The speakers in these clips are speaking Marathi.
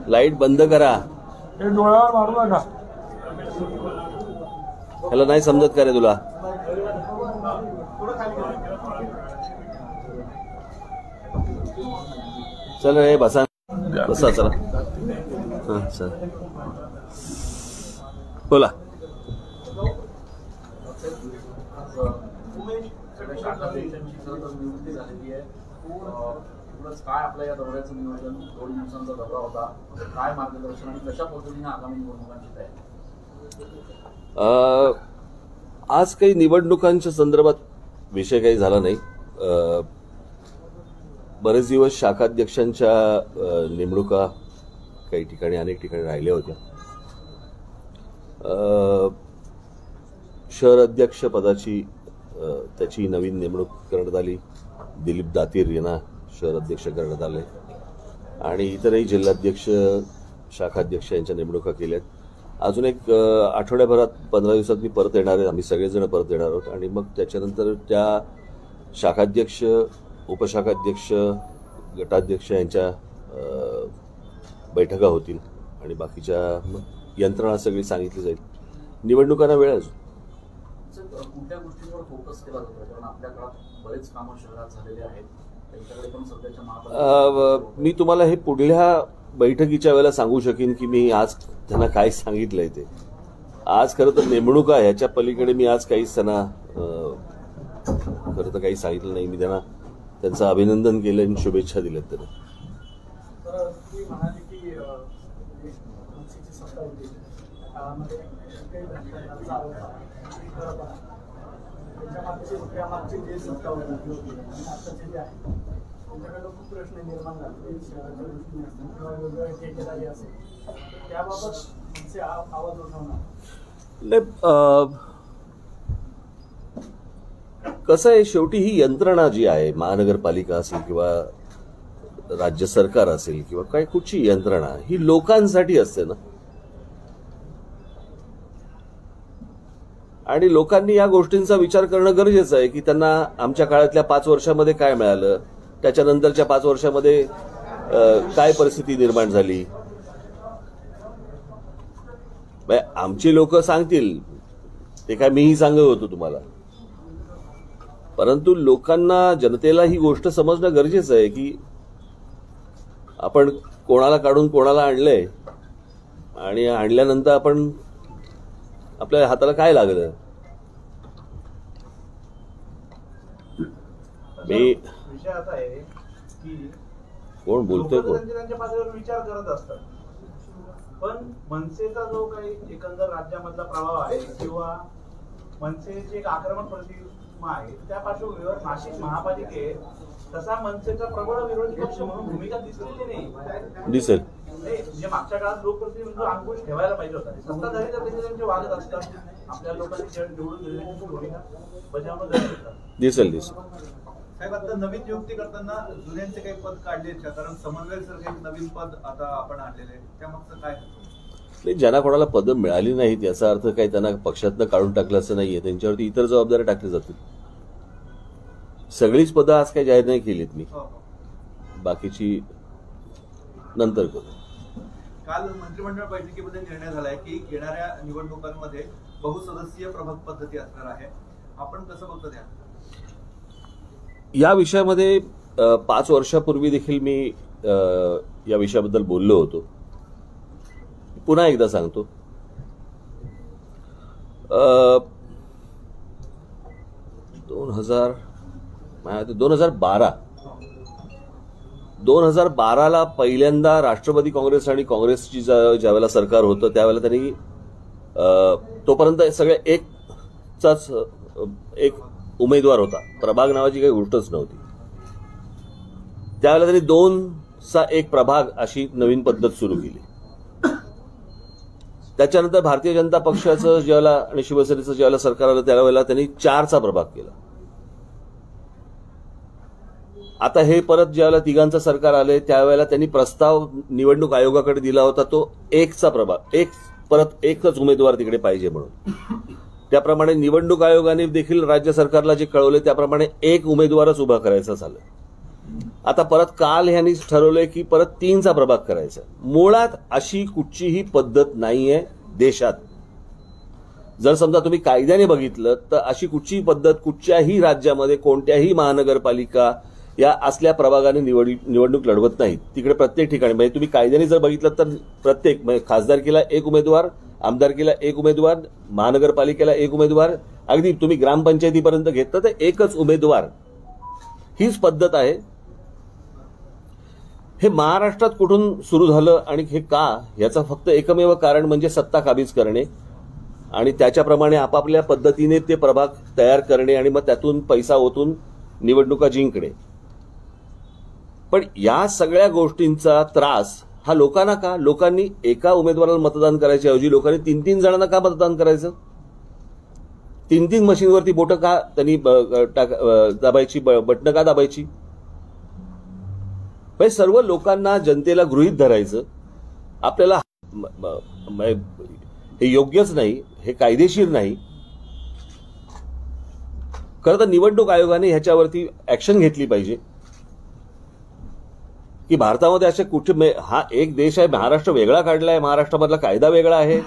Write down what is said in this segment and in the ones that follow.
लाईट बंद करा. डोळ्यावर मारू नका. ह्याला नाही समजत का रे तुला? चल रे बसा बसा चला. हां चल बोला. काय आपल्या या दौऱ्याचं नियोजन, 2 दिवसांचा दौरा होता, काय मार्गदर्शन आणि कशा पद्धतीने आगामी निवडणुकांची तयारी? आज काही निवडणुकांच्या संदर्भात विषय काही झाला नाही. बरेच दिवस शाखाध्यक्षांच्या नेमणुका काही ठिकाणी अनेक ठिकाणी राहिल्या होत्या. शहर अध्यक्ष पदाची त्याची नवीन नेमणूक करण्यात आली. दिलीप दातीर यांना शहर अध्यक्ष करण्यात आले आणि इतरही जिल्हाध्यक्ष शाखाध्यक्ष यांच्या नेमणुका केल्यात. अजून एक आठवड्याभरात 15 दिवसात मी परत येणार आहे. आम्ही सगळेजण परत येणार आहोत आणि मग त्याच्यानंतर त्या शाखाध्यक्ष उपशाखाध्यक्ष गटाध्यक्ष यांच्या बैठका होतील आणि बाकीच्या यंत्रणा सगळी सांगितली जाईल. निवडणुकांना वेळ अजून. कुठल्या गोष्टींवर फोकस केला जातो? कारण आपल्या काळात बरेच कामं शहरात झालेले आहेत. मी तुम्हाला हे पुढल्या बैठकीच्या वेळेला सांगू शकेन की मी आज त्यांना काय सांगितलंय ते. आज खरं तर नेमणुका ह्याच्या पलीकडे मी आज काहीच त्यांना खरं तर काही सांगितलं नाही. मी त्यांना त्यांचं अभिनंदन केलं आणि शुभेच्छा दिल्यात त्यांना. कसं आहे, शेवटी ही यंत्रणा जी आहे, महानगरपालिका असेल किंवा राज्य सरकार असेल किंवा काही कुठची यंत्रणा, ही लोकांसाठी असते ना. आणि लोकांनी या गोष्टींचा विचार करणं गरजेचं आहे की त्यांना आमच्या काळातल्या 5 वर्षामध्ये काय मिळालं, त्याच्यानंतरच्या 5 वर्षामध्ये काय परिस्थिती निर्माण झाली. आमची लोक सांगतील ते काय मीही सांगत होतो तुम्हाला, परंतु लोकांना जनतेला ही गोष्ट समजणं गरजेचं आहे की आपण कोणाला काढून कोणाला आणलंय आणि आणल्यानंतर आपण आपल्या हाताला काय लागलं. मी विषय असा आहे की कोण बोलतोय कोण त्यांच्या पातळीवर विचार करत असतात, पण मनसेचा जो काही एकंदर राज्यामधला प्रभाव आहे किंवा मनसेची एक आक्रमक प्रतिमा आहे, त्या पार्श्वभूमीवर नाशिक महापालिकेत तसा मनसेचा प्रबळ विरोधी पक्ष म्हणून भूमिका दिसलेली नाही. दिसेल जे मागच्या काळात लोकप्रतिनिधी अंकुश ठेवायला पाहिजे होता. सत्ताधारी तर त्यांचे वागत असतात, आपल्या लोकांनी निवडून दिलेली भूमिका बजावणं दिसेल. साहेब, आता नवीन नियुक्ती करताना जुन्यांचे काही पद काढले का? कारण समन्वय सर काही नवीन पद आता आपण आणलेले, त्यामागचं काय? नाही, ज्यांना कोणाला पदं मिळाली नाहीत याचा अर्थ काही त्यांना पक्षातनं काढून टाकलं असं नाहीये. त्यांच्यावरती इतर जबाबदाऱ्या टाकल्या जातील. सगळीच पदं आज काही जाहीर नाही केलीत मी, बाकीची नंतर करू. काल मंत्रिमंडळ बैठकीमध्ये निर्णय झालाय की येणाऱ्या निवडणुकांमध्ये बहुसदस्यीय प्रभाग पद्धती असणार आहे. आपण कसं बघतो त्या या विषयामध्ये 5 वर्षापूर्वी देखील मी या विषयाबद्दल बोललो होतो. पुन्हा एकदा सांगतो. 2012ला पहिल्यांदा राष्ट्रवादी काँग्रेस आणि काँग्रेसची ज्यावेळेला सरकार होतं त्यावेळेला त्यांनी तोपर्यंत सगळे एकचाच एक उमेदवार होता, प्रभाग नावाची काही गोष्टच नव्हती. त्यावेळेला त्यांनी 2चा 1 प्रभाग अशी नवीन पद्धत सुरू केली. त्याच्यानंतर भारतीय जनता पक्षाचं ज्यावेळेला आणि शिवसेनेचं ज्यावेळेला सरकार आलं त्यावेळेला त्यांनी 4चा प्रभाग केला. आता हे परत ज्यावेळेला 3घांचं सरकार आले त्यावेळेला त्यांनी प्रस्ताव निवडणूक आयोगाकडे दिला होता, तो 1चा प्रभाग 1 परत एकच उमेदवार तिकडे पाहिजे म्हणून. त्याप्रमाणे निवडणूक आयोगाने देखील राज्य सरकारला जे कळवले त्याप्रमाणे एक उमेदवारच उभा करायचं झालं. आता परत काल ह्यांनी ठरवलंय की परत 3चा प्रभाग करायचा. मुळात अशी कुठचीही पद्धत नाहीये देशात. जर समजा तुम्ही कायद्याने बघितलं तर अशी कुठचीही पद्धत कुठच्याही राज्यामध्ये कोणत्याही महानगरपालिका या असल्या प्रभागाने निवडणूक लढवत नाहीत. तिकडे प्रत्येक ठिकाणी म्हणजे तुम्ही कायद्याने जर बघितलं तर प्रत्येक म्हणजे खासदारकीला एक उमेदवार, आमदारकीला एक उमेदवार, महानगरपालिकेला एक उमेदवार, अगदी तुम्ही ग्रामपंचायतीपर्यंत घेतलं तर एकच उमेदवार. हीच पद्धत आहे. हे महाराष्ट्रात कुठून सुरू झालं आणि हे का याचं फक्त एकमेव कारण म्हणजे सत्ता काबीज करणे आणि त्याच्याप्रमाणे आपापल्या पद्धतीने ते प्रभाग तयार करणे आणि मग त्यातून पैसा ओतून निवडणुका जिंकणे. पण या सगळ्या गोष्टींचा त्रास हा लोकांना का? लोकांनी एका उमेदवाराला मतदान करायच्या ऐवजी लोकांनी 3-3 जणांना का मतदान करायचं? 3-3 मशीनवरती बोटं का त्यांनी दाबायची, बटणं का दाबायची? म्हणजे सर्व लोकांना, जनतेला गृहीत धरायचं आपल्याला हे योग्यच नाही, हे कायदेशीर नाही. खरं तर निवडणूक आयोगाने ह्याच्यावरती ऍक्शन घेतली पाहिजे की भारतामध्ये असे कुठे, हा एक देश आहे, महाराष्ट्र वेगळा काढला आहे, महाराष्ट्रामधला कायदा वेगळा आहे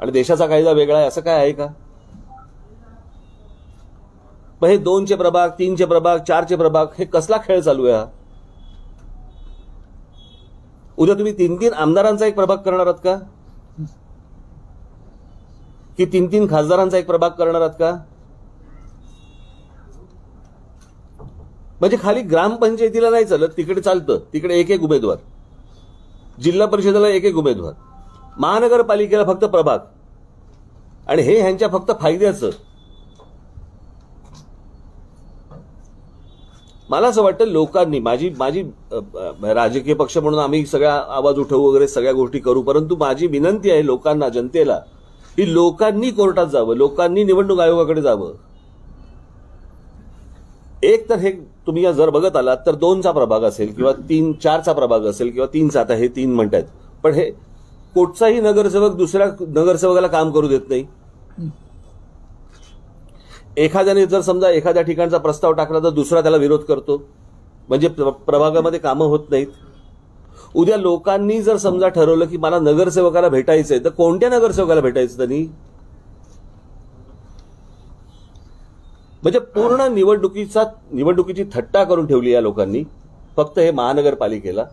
आणि देशाचा कायदा वेगळा आहे, असं काय आहे का? मग हे 2चे प्रभाग, 3चे प्रभाग, 4चे प्रभाग, हे कसला खेळ चालू आहे हा? उद्या तुम्ही 3-3 आमदारांचा एक प्रभाग करणार आहात का? की 3-3 खासदारांचा एक प्रभाग करणार आहात का? म्हणजे खाली ग्रामपंचायतीला नाही चालत, तिकडे चालतं, तिकडे एक उमेदवार, जिल्हा परिषदेला एक उमेदवार, महानगरपालिकेला फक्त प्रभाग, आणि हे ह्यांच्या फक्त फायद्याचं. मला असं वाटतं लोकांनी, माझी राजकीय पक्ष म्हणून आम्ही सगळ्या आवाज उठवू वगैरे सगळ्या गोष्टी करू, परंतु माझी विनंती आहे लोकांना, जनतेला, की लोकांनी कोर्टात जावं, लोकांनी निवडणूक आयोगाकडे जावं. एक तर हे तुम्ही जर बघत आलात तर 2चा प्रभाग असेल किंवा 3-4चा प्रभाग असेल किंवा 3चा, आता हे 3 म्हणतात, पण हे कुठचाही नगरसेवक दुसऱ्या नगरसेवकाला काम करू देत नाही. एखाद्याने जर समजा एखाद्या ठिकाणचा प्रस्ताव टाकला तर दुसरा त्याला विरोध करतो, म्हणजे प्रभागामध्ये कामं होत नाहीत. उद्या लोकांनी जर समजा ठरवलं की मला नगरसेवकाला भेटायचंय, तर कोणत्या नगरसेवकाला भेटायचं त्यांनी? म्हणजे पूर्ण निवडणुकीची थट्टा करून ठेवली या लोकांनी, फक्त हे महानगरपालिकेला.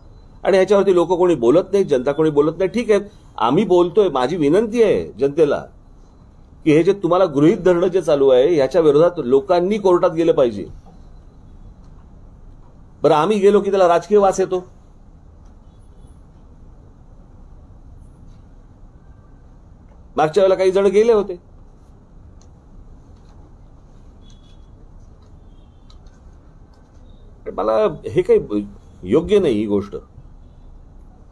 आणि ह्याच्यावरती लोक कोणी बोलत नाही, जनता कोणी बोलत नाही. ठीक आहे, आम्ही बोलतोय. माझी विनंती आहे जनतेला की हे जे तुम्हाला गृहीत धरणं जे चालू आहे ह्याच्या विरोधात लोकांनी कोर्टात गेलं पाहिजे. बरं, आम्ही गेलो की त्याला राजकीय वास येतो. मागच्या वेळेला काही जण गेले होते. मला हे काही योग्य नाही ही गोष्ट.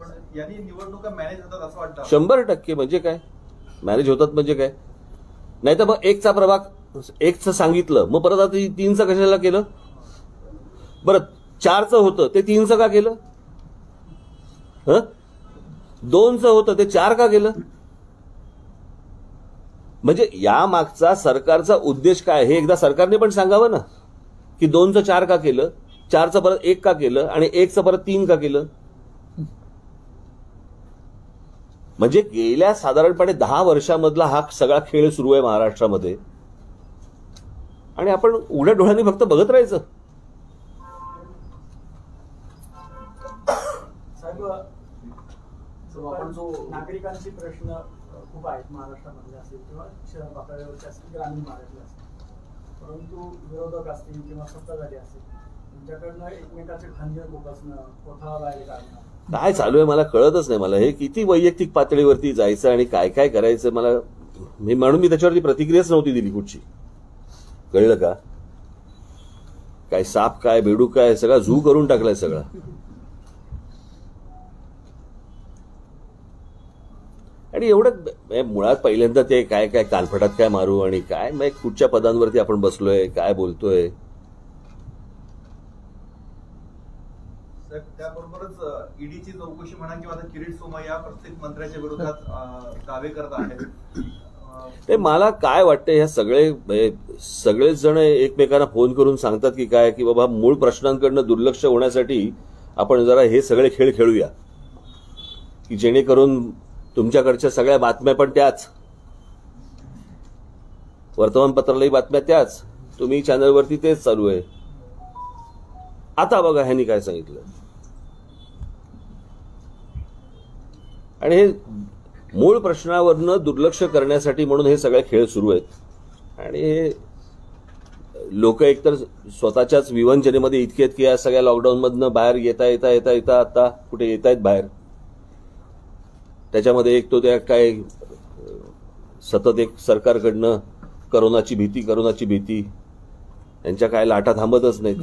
पण यांनी निवडणुका मॅनेज होतात असं वाटतं? 100% म्हणजे काय मॅनेज होतात म्हणजे काय? नाही तर मग 1चा प्रभाग 1चं सांगितलं, मग परत आता 3चं कशाला केलं? बरं, 4चं होतं ते 3चं का केलं? 2चं होतं ते 4 का केलं? म्हणजे या मागचा सरकारचा उद्देश काय हे एकदा सरकारने पण सांगावं ना, की 2चं 4 का केलं, 4चं परत 1 का केलं आणि 1चं परत 3 का केलं? म्हणजे गेल्या साधारणपणे 10 वर्षामधला हा सगळा खेळ सुरू आहे महाराष्ट्रामध्ये आणि आपण उघड्या डोळ्यांनी फक्त बघत राहायचं. साहेब, आपण जो नागरिकांचे प्रश्न खूप आहेत महाराष्ट्रामध्ये असेल किंवा शहर पातळीवरचे असतील, ग्रामीण भागातले असतील, परंतु विरोधक असतील किंवा सत्ताधारी असतील तुमच्याकडनं एकमेकाचे खंजीर खुपसणं, कोथळा बाहेर काढणं, काय चालू आहे मला कळतच नाही. मला हे किती वैयक्तिक पातळीवरती जायचं आणि काय काय करायचं मला, म्हणून मी त्याच्यावरती प्रतिक्रियाच नव्हती दिली कुठची. कळलं का? काय साप काय बेडूक काय सगळा झू करून टाकलाय सगळा. आणि एवढं मुळात पहिल्यांदा ते काय काय कानफटात काय मारू आणि काय मग कुठच्या पदांवरती आपण बसलोय, काय बोलतोय. त्याबरोबरच ईडीची चौकशी म्हणा किंवा आता किरीट सोमय्या प्रत्येक मंत्र्याच्या विरोधात दावे करत आहेत. ते मला काय वाटतं, ह्या सगळेच जण एकमेकांना फोन करून सांगतात की काय, की बाबा मूळ प्रश्नांकडनं दुर्लक्ष होण्यासाठी आपण जरा हे सगळे खेळ खेळूया, की जेणेकरून तुमच्याकडच्या सगळ्या बातम्या पण त्याच, वर्तमानपत्रालाही बातम्या त्याच, तुम्ही चॅनलवरती तेच चालू आहे. आता बघा ह्यांनी काय सांगितलं. आणि हे मूळ प्रश्नावरनं दुर्लक्ष करण्यासाठी म्हणून हे सगळे खेळ सुरू आहेत. आणि हे लोक एकतर स्वतःच्याच विवंचनेमध्ये इतके आहेत की या सगळ्या लॉकडाऊनमधनं बाहेर येता आता कुठे येत आहेत बाहेर. त्याच्यामध्ये एक तो त्या काय सतत एक सरकारकडनं करोनाची भीती, यांच्या काय लाटा थांबतच नाहीत.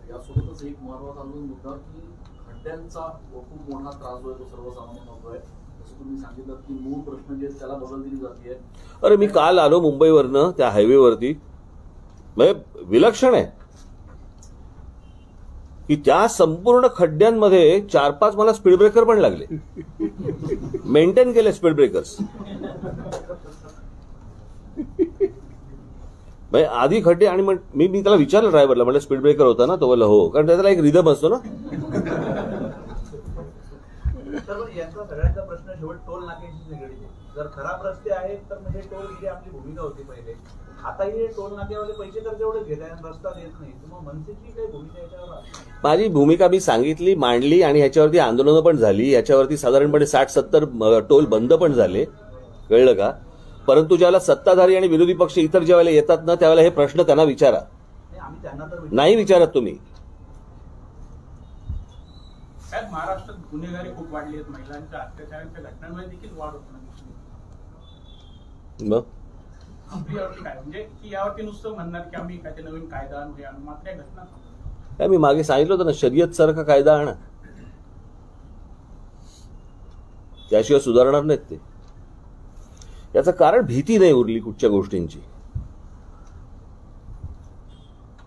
यासोबतच एक महत्वाचा मुद्दा की खड्ड्यांचा खूप मोठा त्रास जो आहे तो सर्वसामान्य होतोय. जसं तुम्ही सांगितलं की मूळ प्रश्न जे त्याला बदल दिली जाते. अरे मी काल आलो मुंबईवरनं, त्या हायवेवरती म्हणजे विलक्षण आहे की त्या संपूर्ण खड्ड्यांमध्ये 4-5 मला स्पीड ब्रेकर पण लागले. मेंटेन केले स्पीड ब्रेकर्स. आधी खड्डे, आणि मी त्याला विचारलं ड्रायव्हरला, म्हटलं स्पीड ब्रेकर होता ना, तो बोलला हो, कारण त्याला एक रिदम असतो ना. तर यांचा सगळ्यांचा प्रश्न शेवट टोल नाक्याशी निगडीत आहे. जर खराब रस्ते आहेत तर म्हणजे टोल ही आपली भूमिका होती पहिले. आता हे टोल नाक्यावाले पैसे तर तेवढेच घेत आहे, रस्ता देत नाही. मग मनसेची काही भूमिका याच्यावर? माझी भूमिका मी सांगितली, मांडली, आणि ह्याच्यावरती आंदोलनं पण झाली. याच्यावरती साधारणपणे 60-70 टोल बंद पण झाले, कळलं का. परंतु ज्यावेळेला सत्ताधारी आणि विरोधी पक्ष इतर ज्यावेळेला येतात ना, त्यावेळेला हे प्रश्न त्यांना विचारा. आम्ही त्यांना तर नाही विचारत तुम्ही. महाराष्ट्रात गुन्हेगारी खूप वाढली आहेत, महिलांच्या अत्याचारांच्या घटनांमध्ये देखील वाढ होताना दिसली. मग आपली यावरती काय, म्हणजे की यावरती नुसतं म्हणणार की आम्ही काय नवीन कायदा आणू, मात्र घटना काय मी मागे सांगितलं होतं ना, शर्यत सारखा कायदा आणा, त्याशिवाय सुधारणार नाहीत ते. याचं कारण भीती नाही उरली कुठच्या गोष्टींची,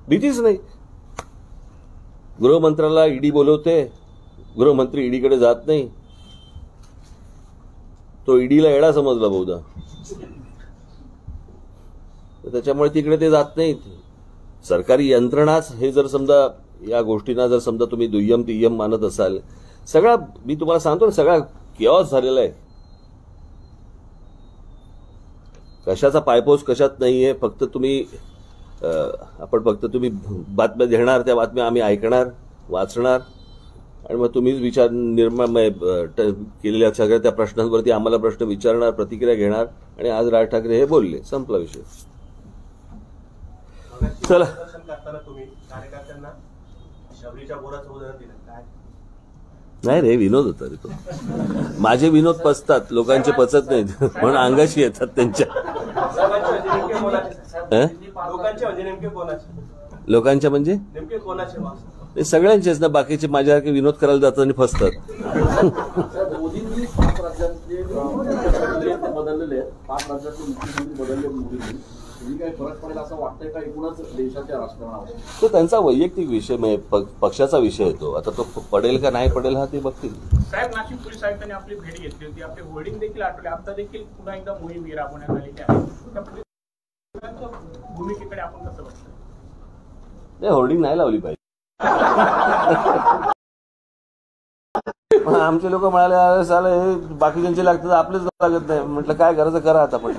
भीतीच नाही. गृहमंत्र्याला ईडी बोलवते, गृहमंत्री ईडीकडे जात नाही. तो ईडीला येडा समजला बहुधा, त्याच्यामुळे तिकडे ते जात नाहीत. सरकारी यंत्रणाच हे जर समजा या गोष्टींना जर समजा तुम्ही दुय्यम तिय्यम मानत असाल, सगळा मी तुम्हाला सांगतो ना, सगळा केऑस झालेला आहे. कशाचा पायपोस कशात नाहीये. फक्त तुम्ही बातम्या घेणार, त्या बातम्या आम्ही ऐकणार, वाचणार, आणि मग तुम्हीच विचार निर्माण केलेल्या सगळ्या त्या प्रश्नांवरती आम्हाला प्रश्न विचारणार, प्रतिक्रिया घेणार. आणि आज राज ठाकरे हे बोलले, संपला विषय. चला. तुम्ही कार्यकर्त्यांना शबरीच्या बोराचं उदाहरण दिलं काय? नाही रे, विनोद होता रे तो. माझे विनोद पचतात, लोकांचे पचत नाहीत, म्हणून अंगाशी येतात त्यांच्या. लोकांच्या म्हणजे नेमके कोणाचे? ते सगळ्यांचेच ना, बाकीचे माझ्यासारखे विनोद करायला जातात आणि फसतात. मोदींनी 5 राज्यांचे बदललेले आहेत, 5 राज्याचे मुख्यमंत्री बदलले मोदींनी. काही फरक पडेल असं वाटतंय का एकूणच देशाच्या राजकारणावर? तो त्यांचा वैयक्तिक विषय, पक्षाचा विषय येतो. आता तो पडेल का नाही पडेल हा ते बघतील. साहेब, नाशिक पोलीस आयुक्तांनी आपली भेट घेतली होती, आपले होर्डिंग देखील आठवले. आता देखील पुन्हा एकदा मोहीम राबवण्यात आलेली आहे. त्या पोलिसांच्या भूमिकेकडे आपण कसं बघतो? नाही, होर्डिंग नाही लावली पाहिजे. आमचे लोक म्हणाले साले हे बाकीच्यांचे लागतात, आपलेच लागत नाही. म्हटलं काय करायचं करा आता पण.